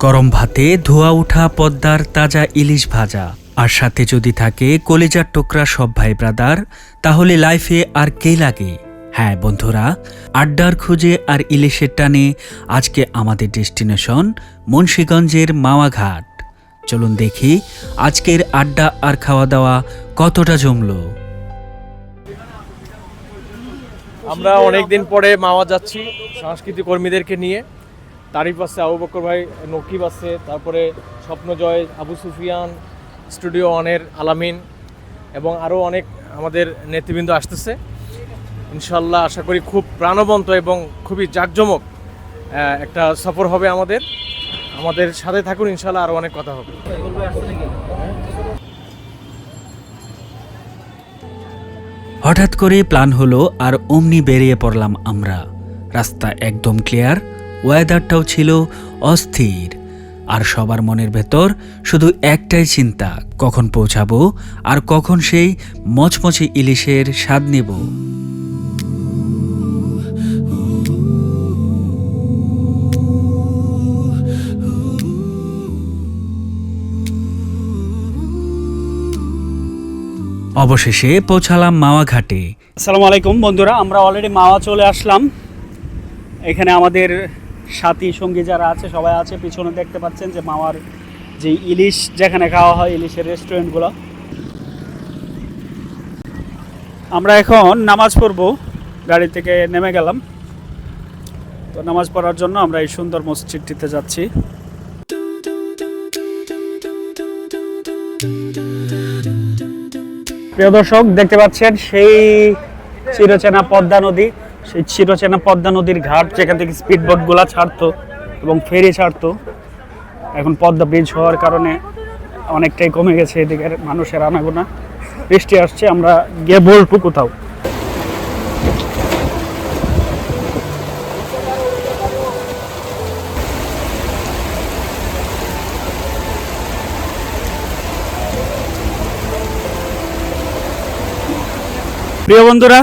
গরম ভাতে ধোয়া ওঠা পদ্মার তাজা ইলিশ ভাজা, আর সাথে যদি থাকে কলিজার টুকরা সব ভাই ব্রাদার, তাহলে লাইফে আর কে লাগে। হ্যাঁ বন্ধুরা, আড্ডার খুঁজে আর ইলিশের টানে আজকে আমাদের ডেস্টিনেশন মুন্সিগঞ্জের মাওয়া ঘাট। চলুন দেখি আজকের আড্ডা আর খাওয়া দাওয়া কতটা জমলো। আমরা অনেকদিন পরে মাওয়া যাচ্ছি সাংস্কৃতিক কর্মীদেরকে নিয়ে। তারিফ আছে, আবু বকর ভাই, নকিব আছে, তারপরে স্বপ্নজয়, আবু সুফিয়ান, স্টুডিও অনের আলামিন এবং আরও অনেক আমাদের নেতৃবৃন্দ আসতেছে। ইনশাল্লাহ আশা করি খুব প্রাণবন্ত এবং খুবই জাঁকজমক একটা সফর হবে আমাদের সাথে থাকুন, ইনশাল্লাহ আরও অনেক কথা হবে। হঠাৎ করে প্ল্যান হলো আর অমনি বেরিয়ে পড়লাম আমরা। রাস্তা একদম ক্লিয়ার, ওয়েদারটাও ছিল অস্থির, আর সবার মনের ভেতর শুধু একটাই চিন্তা, কখন পৌঁছাবো আর কখন সেই মচমচে ইলিশের স্বাদ নেব। অবশেষে পৌঁছালাম মাওয়া ঘাটে। আসসালামু আলাইকুম বন্ধুরা, আমরা অলরেডি মাওয়া চলে আসলাম। এখানে আমাদের সাথী সঙ্গী যারা আছে সবাই আছে। পিছনে দেখতে পাচ্ছেন যে মাওয়ার যে ইলিশ যেখানে খাওয়া হয়, ইলিশের রেস্টুরেন্টগুলো। আমরা এখন নামাজ পড়ব, গাড়ি থেকে নেমে গেলাম। তো নামাজ পড়ার জন্য আমরা এই সুন্দর মসজিদটিতে যাচ্ছি। প্রিয় দর্শক, দেখতে পাচ্ছেন সেই চিরচেনা পদ্মা নদী, সেই চিরচেনা পদ্মা নদীর ঘাট, যেখান থেকে স্পিড বোটগুলো ছাড়তো এবং ফেরি ছাড়তো। এখন পদ্মা ব্রিজ হওয়ার কারণে অনেকটাই কমে গেছে এদিকের মানুষের আনাগোনা। বৃষ্টি আসছে, আমরা গিয়ে বলবো কোথাও। প্রিয় বন্ধুরা,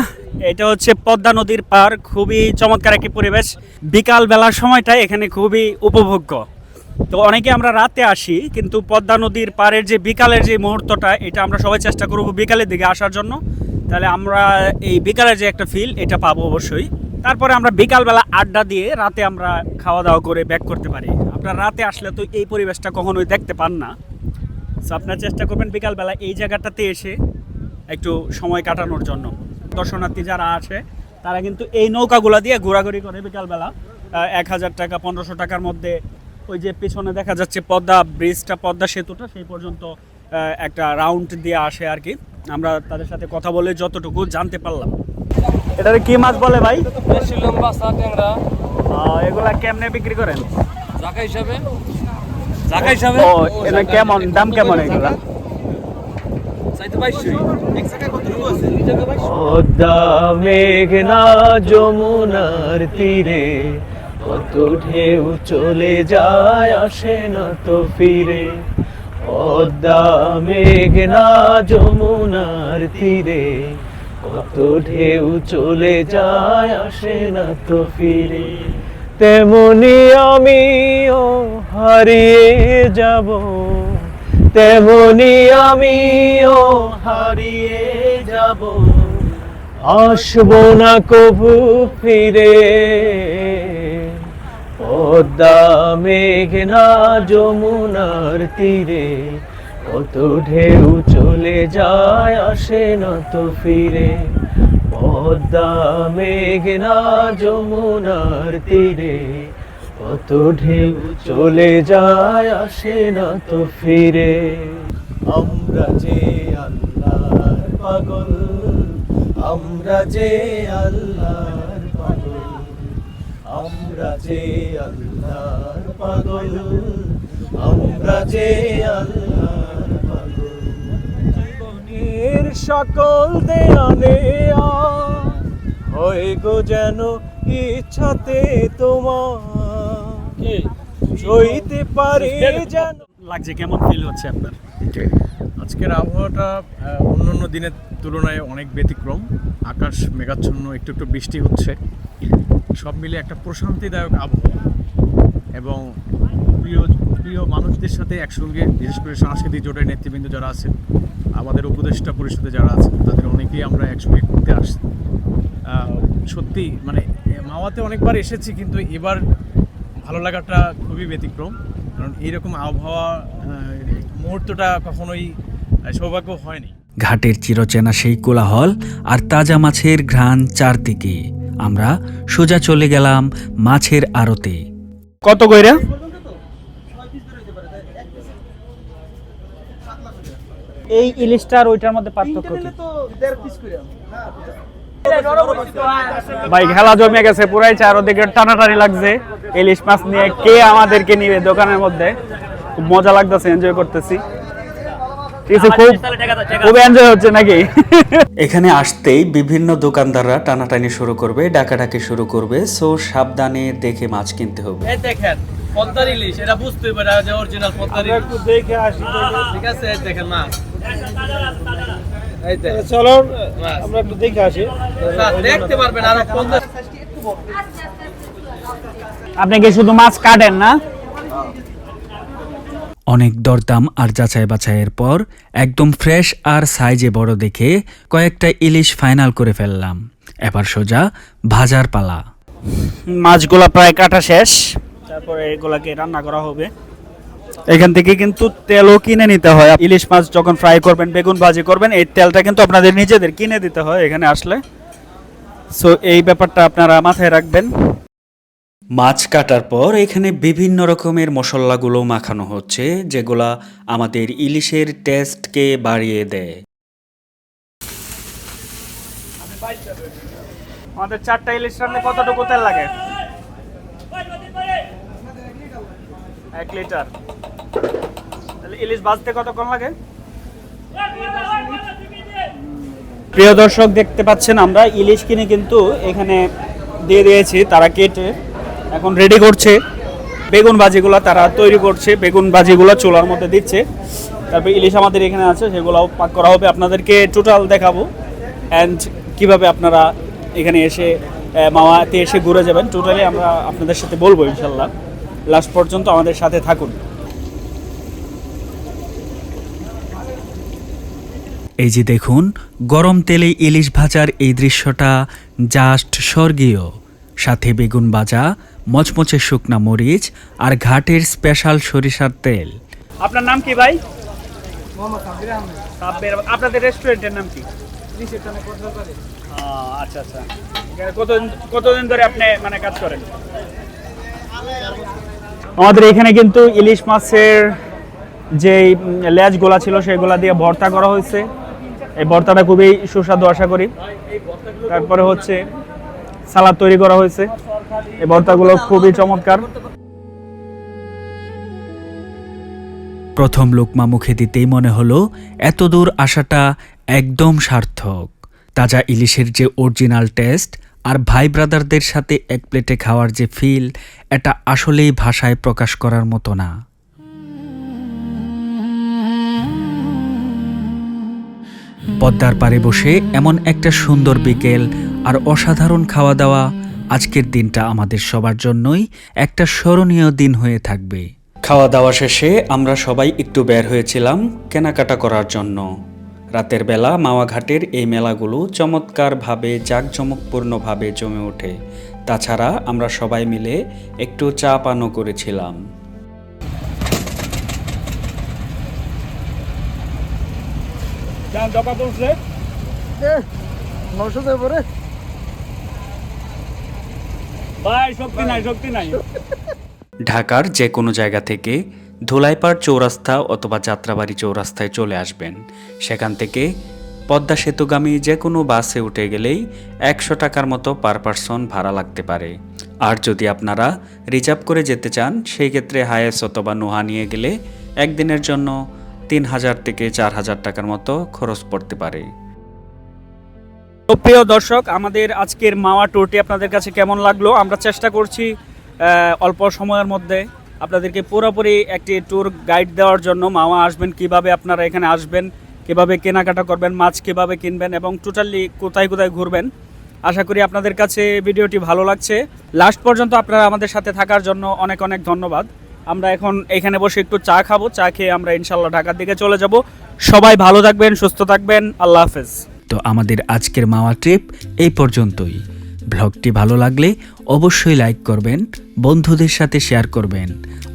এটা হচ্ছে পদ্মা নদীর পার। খুবই চমৎকার একটি পরিবেশ। বিকাল বেলার সময়টা এখানে খুবই উপভোগ্য। তো অনেকে আমরা রাতে আসি, কিন্তু পদ্মা নদীর পাড়ের যে বিকালের যে মুহূর্তটা, এটা আমরা সবাই চেষ্টা করব বিকালের দিকে আসার জন্য। তাহলে আমরা এই বিকালের যে একটা ফিল, এটা পাবো অবশ্যই। তারপরে আমরা বিকালবেলা আড্ডা দিয়ে রাতে আমরা খাওয়া দাওয়া করে ব্যাক করতে পারি। আপনারা রাতে আসলে তো এই পরিবেশটা কখনোই দেখতে পান না। সো আপনারা চেষ্টা করবেন বিকালবেলা এই জায়গাটাতে এসে একটু সময় কাটানোর জন্য। দর্শনার্থী যারা আছে তারা কিন্তু এই নৌকাগুলো দিয়ে ঘোরাঘুরি করে বিকালবেলা। 1000 টাকা 1500 টাকার মধ্যে ওই যে পিছনে দেখা যাচ্ছে পদ্মা ব্রিজটা, পদ্মা সেতুটা, সেই পর্যন্ত একটা রাউন্ড দিয়ে আসে আর কি। আমরা তাদের সাথে কথা বলে যতটুকু জানতে পারলাম। এটারে কি মাছ বলে ভাই? দেশি লম্বা চা ট্যাংরা। এগুলা কেমনে বিক্রি করেন? জাকা হিসাবে। ও, এটা কেমন দাম, কেমন এগুলা? পদ্মা মেঘনা যমুনার তীরে কত ঢেউ চলে যায়, আসে না তো ফিরে। পদ্মা মেঘনা যমুনার তীরে কত ঢেউ চলে যায়, আসে না তো ফিরে। তেমনি আমিও হারিয়ে যাব, তেমনি আমিও হারিয়ে যাব, আসবো না কবু ফিরে। পদ্মা মেঘনা যমুনার তীরে কত ঢেউ চলে যায়, আসে না তো ফিরে। পদ্মা মেঘনা যমুনার তীরে কত ঢেউ চলে যায়, আসে না তো ফিরে। আমরা যে আল্লাহর পাগল, আমরা যে আল্লাহর পাগল, আমরা যে আল্লাহর পাগল, আমরা যে আল্লাহর পাগল। জীবনের সকল দেয়ালে হয়ে গো যেন ইচ্ছাতে তোমার সইতে পারে যেন। লাগছে, কেমন ফিল হচ্ছে আপনার? আজকের আবহাওয়াটা অন্যান্য দিনের তুলনায় অনেক ব্যতিক্রম। আকাশ মেঘাচ্ছন্ন, একটু একটু বৃষ্টি হচ্ছে, সব মিলে একটা প্রশান্তিদায়ক আবহাওয়া। এবং প্রিয় প্রিয় মানুষদের সাথে একসঙ্গে, বিশেষ করে সাংস্কৃতিক জোটের নেতৃবৃন্দ যারা আছেন, আমাদের উপদেষ্টা পরিষদে যারা আছেন, তাদের অনেকেই আমরা একসঙ্গে ঘুরতে আসছি। সত্যি মানে মাওয়াতে অনেকবার এসেছি, কিন্তু এবার ভালো লাগাটা খুবই ব্যতিক্রম, কারণ এইরকম আবহাওয়া মুহূর্তটা কখনোই সৌভাগ্য হয়নি। ঘাটের চিরচেনা সেই কোলাহল আর তাজা মাছের ঘ্রাণ চারদিকে। আমরা সোজা চলে গেলাম মাছের আড়তে। কত কইরা? এই ইলিশটা আর ওইটার মধ্যে পার্থক্য কি? ভাই খেলা জমে গেছে পুরাই, চারদিকে টানাটানি লাগছে। ইলিশ মাছ নিয়ে কে আমাদেরকে নিবে দোকানের মধ্যে, খুব মজা লাগতেছে, এনজয় করতেছি। খুব এনজয় হচ্ছে নাকি? এখানে আসতেই বিভিন্ন দোকানদাররা টানাটানি শুরু করবে, ডাকাডাকি শুরু করবে। সো সাবধানে দেখে মাছ কিনতে হবে। এই দেখেন পদ্মার ইলিশ, এটা বুঝতে পারে যে অরিজিনাল পদ্মার ইলিশ। একটু দেখে আসি, ঠিক আছে, এই দেখেন মাছ। এই দেখেন চলো আমরা একটু দেখে আসি। দেখতে পারবেন আরো 50। আপনি কি শুধু মাছ কাটেন না? অনেক দরদাম আর যাচাই বাছাইয়ের পর একদম ফ্রেশ আর সাইজে বড় দেখে কয়েকটা ইলিশ ফাইনাল করে ফেললাম। এবার সোজা ভাজার পালা। মাছগুলা প্রায় কাটা শেষ, তারপরে এগুলাকে রান্না করা হবে। এখান থেকে কিন্তু তেলও কিনে নিতে হয়। ইলিশ মাছ যখন ফ্রাই করবেন, বেগুন ভাজি করবেন, এই তেলটা কিন্তু আপনাদের নিজেদের কিনে দিতে হয় এখানে আসলে। সো এই ব্যাপারটা আপনারা মাথায় রাখবেন। মাছ কাটার পর এখানে বিভিন্ন রকমের মশলাগুলো মাখানো হচ্ছে, যেগুলা আমাদের ইলিশের টেস্টকে বাড়িয়ে দেয়। আমাদের 4টা ইলিশ রান্না কতটুকু তেল লাগে? 1 লিটার। তাহলে ইলিশ ভাজতে কতক্ষণ লাগে? প্রিয় দর্শক, দেখতে পাচ্ছেন আমরা ইলিশ কিনে কিন্তু এখানে দিয়ে দিয়েছি, তারা কেটে এখন রেডি করছে। বেগুন ভাজিগুলো তারা তৈরি করছে, বেগুন ভাজিগুলো চুলার মধ্যে দিচ্ছে। তারপর ইলিশ আমাদের এখানে আছে, সেগুলোও পাক করা হবে। আপনাদেরকে টোটাল দেখাবো অ্যান্ড কিভাবে আপনারা এখানে এসে মাওয়াতে এসে ঘুরে যাবেন, টোটালি আমরা আপনাদের সাথে বলবো ইনশাল্লাহ। লাস্ট পর্যন্ত আমাদের সাথে থাকুন। এই যে দেখুন, গরম তেলে ইলিশ ভাজার এই দৃশ্যটা জাস্ট স্বর্গীয়। সাথে বেগুন ভাজা, মচমচে শুকনা মরিচ আর ঘাটের স্পেশাল সরিষার তেল। আপনার নাম কি ভাই? সাব্বির। আপনাদের রেস্টুরেন্টের নাম কি? আচ্ছা আচ্ছা। এখানে কতদিন ধরে আপনি মানে কাজ করেন? আমাদের এখানে কিন্তু ইলিশ মাছের যে লেজগুলা ছিল সেগুলা দিয়ে ভর্তা করা হয়েছে। এই ভর্তাটা খুবই সুস্বাদু আশা করি। তারপরে হচ্ছে সালাদ তৈরি করা হয়েছে। এই ভর্তাগুলো খুবই চমৎকার। প্রথম লোকমা মুখে দিতেই মনে হলো এত দূর আসাটা একদম সার্থক। তাজা ইলিশের যে অরিজিনাল টেস্ট আর ভাই ব্রাদারদের সাথে এক প্লেটে খাওয়ার যে ফিল, এটা আসলেই ভাষায় প্রকাশ করার মতো না। পদ্মার পাড়ে বসে এমন একটা সুন্দর বিকেল আর অসাধারণ খাওয়া দাওয়া, আজকের দিনটা আমাদের সবার জন্যই একটা স্মরণীয় দিন হয়ে থাকবে। খাওয়া দাওয়া শেষে আমরা সবাই একটু বের হয়েছিলাম কেনাকাটা করার জন্য। রাতের বেলা মাওয়া ঘাটের এই মেলাগুলো চমৎকারভাবে জাঁকজমকপূর্ণভাবে জমে ওঠে। তাছাড়া আমরা সবাই মিলে একটু চা পানও করেছিলাম। ঢাকার যে কোনো জায়গা থেকে ধুলাইপাড় চৌরাস্তা অথবা যাত্রাবাড়ি চৌরাস্তায় চলে আসবেন। সেখান থেকে পদ্মা সেতুগামী যে কোনো বাসে উঠে গেলেই 100 টাকার মতো পার পারসন ভাড়া লাগতে পারে। আর যদি আপনারা রিজার্ভ করে যেতে চান, সেই ক্ষেত্রে হায়েস অথবা নোহা নিয়ে গেলে একদিনের জন্য 3000 থেকে 4000 টাকার মতো খরচ পড়তে পারে। তো প্রিয় দর্শক, আমাদের আজকের মাওয়া ট্যুরটি আপনাদের কাছে কেমন লাগলো? আমরা চেষ্টা করছি অল্প সময়ের মধ্যে আপনাদেরকে পুরোপুরি একটি ট্যুর গাইড দেওয়ার জন্য। মাওয়া আসবেন, কিভাবে আপনারা এখানে আসবেন, কিভাবে কেনাকাটা করবেন, মাছ কিভাবে কিনবেন এবং টোটালি কোথায় কোথায় ঘুরবেন। আশা করি আপনাদের কাছে ভিডিওটি ভালো লাগছে। লাস্ট পর্যন্ত আপনারা আমাদের সাথে থাকার জন্য অনেক অনেক ধন্যবাদ। আমরা এখন এখানে বসে একটু চা খাবো, চা খেয়ে আমরা ইনশাল্লাহ ঢাকার দিকে চলে যাব। সবাই ভালো থাকবেন, সুস্থ থাকবেন, আল্লাহ হাফেজ। তো আমাদের আজকের মাওয়া ট্রিপ এই পর্যন্তই। ব্লগটি ভালো লাগলে অবশ্যই লাইক করবেন, বন্ধুদের সাথে শেয়ার করবেন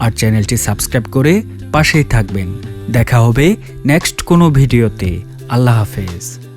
আর চ্যানেলটি সাবস্ক্রাইব করে পাশেই থাকবেন। দেখা হবে নেক্সট কোনো ভিডিওতে। আল্লাহ হাফেজ।